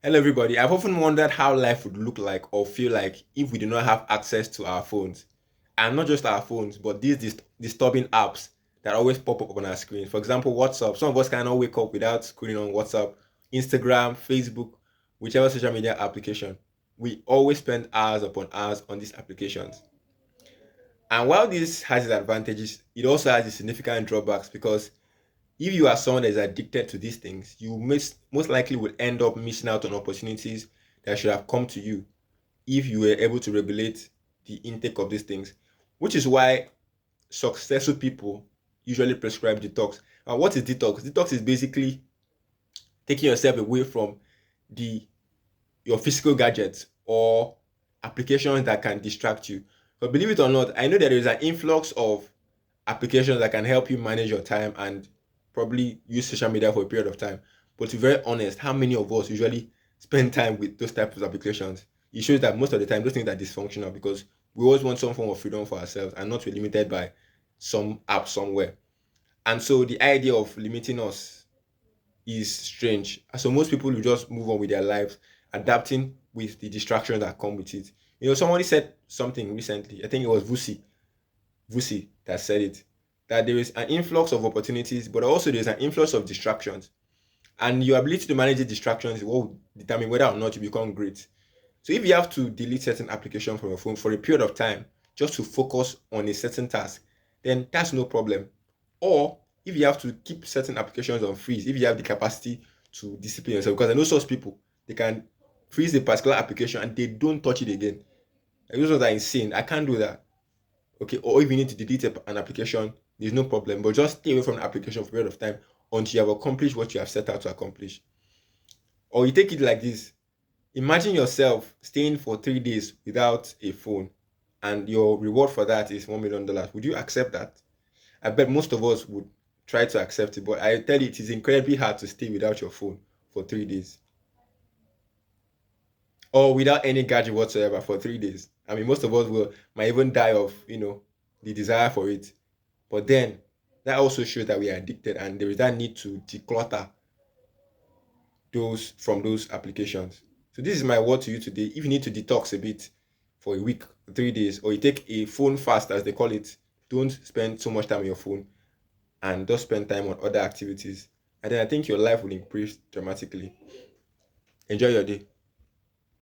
Hello, everybody. I've often wondered how life would look like or feel like if we do not have access to our phones. And not just our phones, but these disturbing apps that always pop up on our screen. For example, WhatsApp. Some of us cannot wake up without scrolling on WhatsApp, Instagram, Facebook, whichever social media application. We always spend hours upon hours on these applications. And while this has its advantages, it also has its significant drawbacks because if you are someone that is addicted to these things, you most likely will end up missing out on opportunities that should have come to you if you were able to regulate the intake of these things. Which is why successful people usually prescribe detox. And what is detox? Detox is basically taking yourself away from the your physical gadgets or applications that can distract you. But believe it or not, I know that there is an influx of applications that can help you manage your time and probably use social media for a period of time. But to be very honest, how many of us usually spend time with those types of applications? It shows that most of the time those things are dysfunctional because we always want some form of freedom for ourselves and not be limited by some app somewhere. And so the idea of limiting us is strange. So most people will just move on with their lives, adapting with the distractions that come with it. Somebody said something recently. I think it was Vusi that said it. That there is an influx of opportunities, but also there's an influx of distractions. And your ability to manage the distractions is what will determine whether or not you become great. So if you have to delete certain applications from your phone for a period of time just to focus on a certain task, then that's no problem. Or if you have to keep certain applications on freeze, if you have the capacity to discipline yourself, because I know such people, they can freeze a particular application and they don't touch it again. Like, those ones are insane. I can't do that. Okay, or if you need to delete an application, there's no problem. But just stay away from the application for a period of time until you have accomplished what you have set out to accomplish. Or you take it like this. Imagine yourself staying for 3 days without a phone, and your reward for that is $1 million. Would you accept that? I bet most of us would try to accept it, but I tell you, it is incredibly hard to stay without your phone for 3 days or without any gadget whatsoever for 3 days. I mean, most of us will might even die of the desire for it. But then that also shows that we are addicted, and there is that need to declutter those from those applications. So this is my word to you today. If you need to detox a bit for a week, 3 days, or you take a phone fast as they call it, don't spend so much time on your phone and just spend time on other activities. And then I think your life will increase dramatically. Enjoy your day.